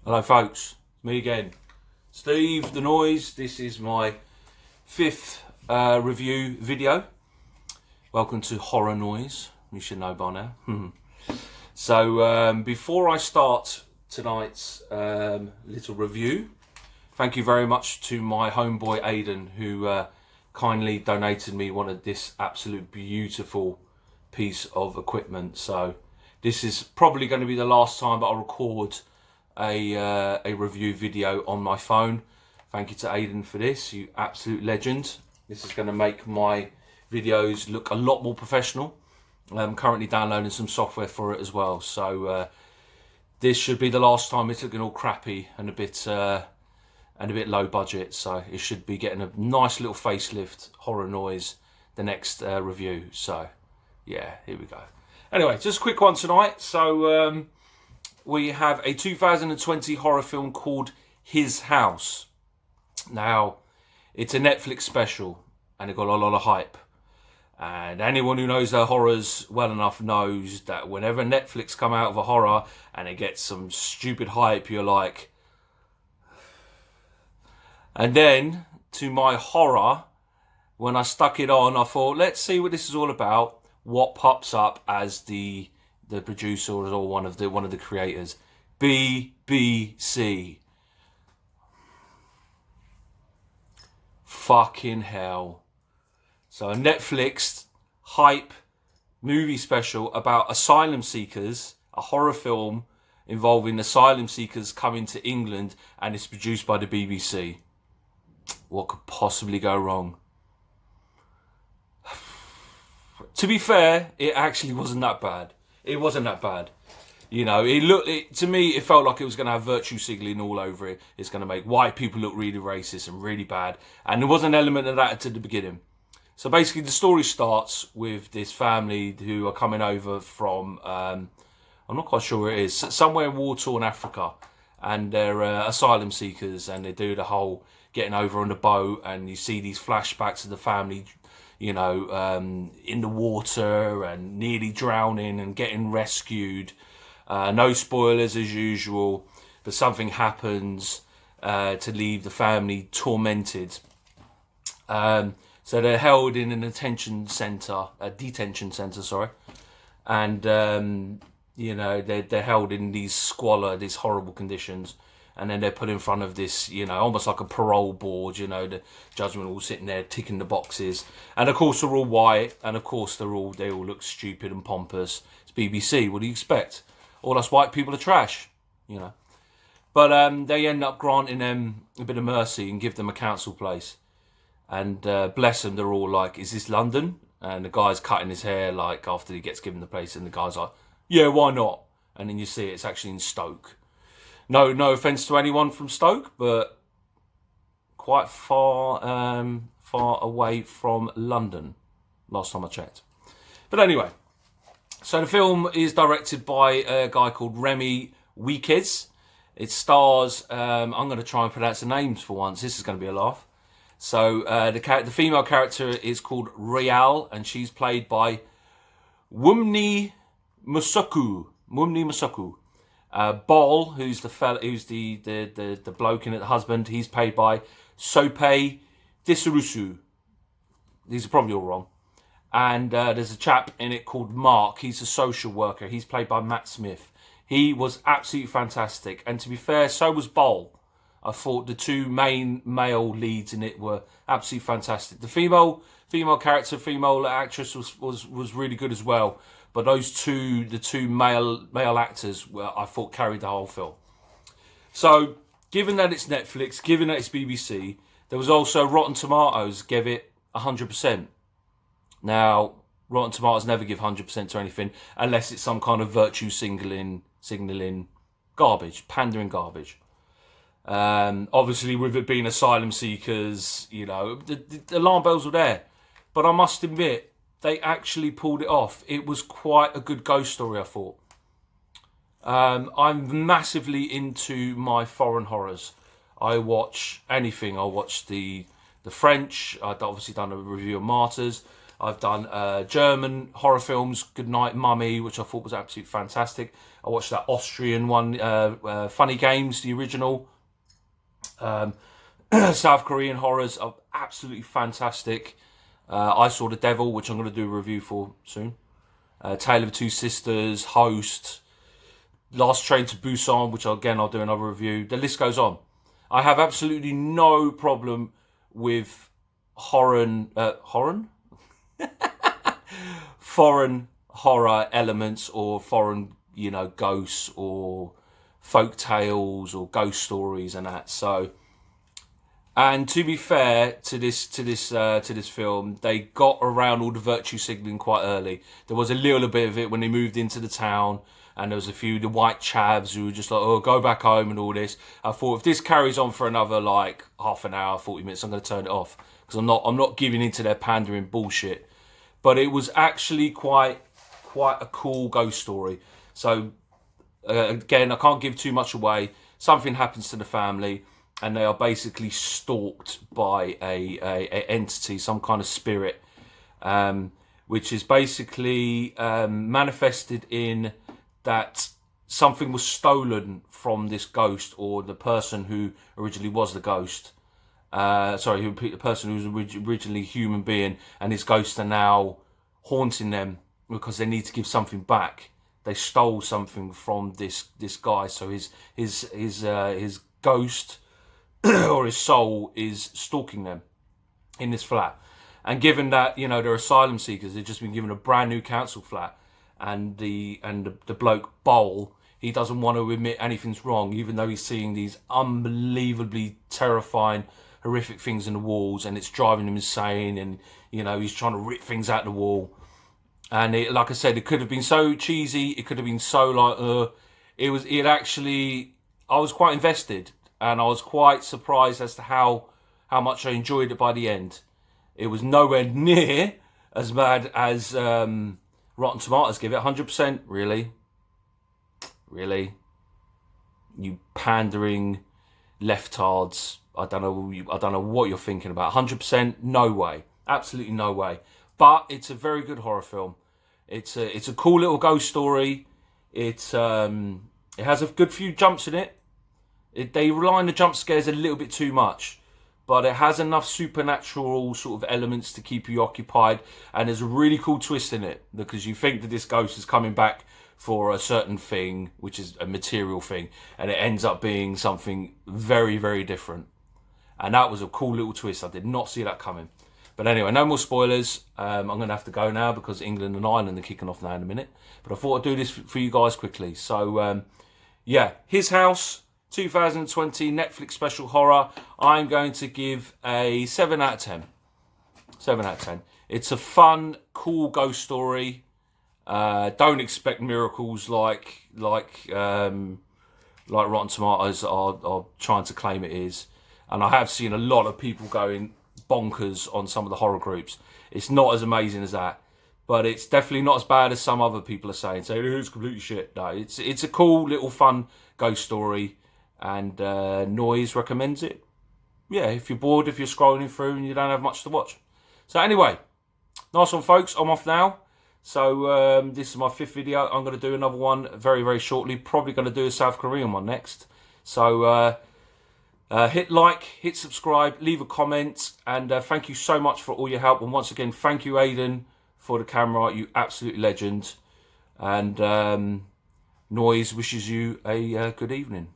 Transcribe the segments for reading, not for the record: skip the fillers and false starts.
Hello folks, me again. Steve the Noise. This is my fifth review video. Welcome to Horror Noise, you should know by now. So before I start tonight's little review, thank you very much to my homeboy Aidan, who kindly donated me one of this absolute beautiful piece of equipment. So this is probably going to be the last time that I record a review video on my phone. Thank you to Aidan for this, you absolute legend. This is going to make my videos look a lot more professional. I'm currently downloading some software for it as well, so this should be the last time it's looking all crappy and a bit low budget. So it should be getting a nice little facelift. Horror Noise, the next review. So yeah, here we go. Anyway, just a quick one tonight. So we have a 2020 horror film called His House. Now, it's a Netflix special and it got a lot of hype. And anyone who knows their horrors well enough knows that whenever Netflix come out of a horror and it gets some stupid hype, you're like... And then, to my horror, when I stuck it on, I thought, let's see what this is all about. What pops up as the producer or one of the creators? BBC. Fucking hell. So a Netflix hype movie special about asylum seekers, a horror film involving asylum seekers coming to England, and it's produced by the BBC. What could possibly go wrong? To be fair, it actually wasn't that bad. It wasn't that bad. You know, to me, it felt like it was going to have virtue signaling all over it. It's going to make white people look really racist and really bad. And there was an element of that at the beginning. So basically, the story starts with this family who are coming over from, I'm not quite sure where it is, somewhere in war-torn Africa. And they're asylum seekers, and they do the whole getting over on the boat, and you see these flashbacks of the family, you know, in the water and nearly drowning and getting rescued. No spoilers as usual, but something happens to leave the family tormented. So they're held in an detention centre, sorry, and you know, they're held in these squalor, these horrible conditions, and then they're put in front of this, you know, almost like a parole board. You know, the judgment all sitting there ticking the boxes, and of course they're all white, and of course they all look stupid and pompous. It's BBC. What do you expect? All us white people are trash, you know. But they end up granting them a bit of mercy and give them a council place. And bless them, they're all like, is this London? And the guy's cutting his hair like after he gets given the place, and the guy's like, yeah, why not? And then you see it's actually in Stoke. No offence to anyone from Stoke, but quite far away from London, last time I checked. But anyway, so the film is directed by a guy called Remy Weekes. It stars, I'm going to try and pronounce the names for once. This is going to be a laugh. So the female character is called Rial, and she's played by Wunmi Mosaku. Bol, who's the bloke in it, the husband, he's played by Sope Disarusu. These are probably all wrong. And there's a chap in it called Mark. He's a social worker. He's played by Matt Smith. He was absolutely fantastic. And to be fair, so was Bol. I thought the two main male leads in it were absolutely fantastic. The female character, female actress was really good as well. But the two male actors, I thought carried the whole film. So, given that it's Netflix, given that it's BBC, there was also Rotten Tomatoes gave it 100%. Now, Rotten Tomatoes never give 100% to anything unless it's some kind of virtue signaling garbage, pandering garbage. Obviously, with it being asylum seekers, you know, the alarm bells were there. But I must admit, they actually pulled it off. It was quite a good ghost story, I thought. I'm massively into my foreign horrors. I watch anything. I watch the French. I've obviously done a review of Martyrs. I've done German horror films, Goodnight Mummy, which I thought was absolutely fantastic. I watched that Austrian one, Funny Games, the original. South Korean horrors are absolutely fantastic. I Saw the Devil, which I'm going to do a review for soon. Tale of Two Sisters, Host, Last Train to Busan, which again I'll do another review. The list goes on. I have absolutely no problem with foreign horror elements, or foreign, ghosts or folk tales or ghost stories and that. So, and to be fair to this film, they got around all the virtue signalling quite early. There was a little bit of it when they moved into the town, and there was a few the white chavs who were just like, "Oh, go back home" and all this. I thought, if this carries on for another like half an hour, 40 minutes, I'm going to turn it off, because I'm not giving into their pandering bullshit. But it was actually quite a cool ghost story. So again, I can't give too much away. Something happens to the family, and they are basically stalked by a entity, some kind of spirit, which is basically manifested in that something was stolen from this ghost, or the person who originally was the ghost. The person who was originally a human being, and his ghosts are now haunting them because they need to give something back. They stole something from this guy, so his ghost or his soul is stalking them in this flat. And given that they're asylum seekers, they've just been given a brand new council flat, and the bloke Bowl, he doesn't want to admit anything's wrong, even though he's seeing these unbelievably terrifying, horrific things in the walls, and it's driving him insane. And he's trying to rip things out the wall. And like I said, it could have been so cheesy. It could have been so like, I was quite invested, and I was quite surprised as to how much I enjoyed it by the end. It was nowhere near as bad as Rotten Tomatoes give it. 100%, really? You pandering leftards. I don't know what you're thinking about. 100%, no way. Absolutely no way. But it's a very good horror film. It's a cool little ghost story. It has a good few jumps in it. They rely on the jump scares a little bit too much, but it has enough supernatural sort of elements to keep you occupied. And there's a really cool twist in it, because you think that this ghost is coming back for a certain thing, which is a material thing, and it ends up being something very, very different. And that was a cool little twist. I did not see that coming. But anyway, no more spoilers. I'm going to have to go now, because England and Ireland are kicking off now in a minute. But I thought I'd do this for you guys quickly. So, His House, 2020 Netflix special horror. I'm going to give a 7 out of 10. 7 out of 10. It's a fun, cool ghost story. Don't expect miracles like Rotten Tomatoes are trying to claim it is. And I have seen a lot of people going bonkers on some of the horror groups. It's not as amazing as that, but it's definitely not as bad as some other people are saying. So it's completely shit. No, it's a cool little fun ghost story, and Noise recommends it. Yeah, if you're bored, if you're scrolling through and you don't have much to watch. So anyway, nice one, folks. I'm off now. So this is my 5th video. I'm going to do another one very, very shortly. Probably going to do a South Korean one next. So hit like, hit subscribe, leave a comment, and thank you so much for all your help. And once again, thank you, Aidan, for the camera. You absolute legend. And Noise wishes you a good evening.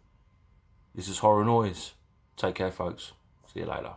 This is Horror Noise. Take care, folks. See you later.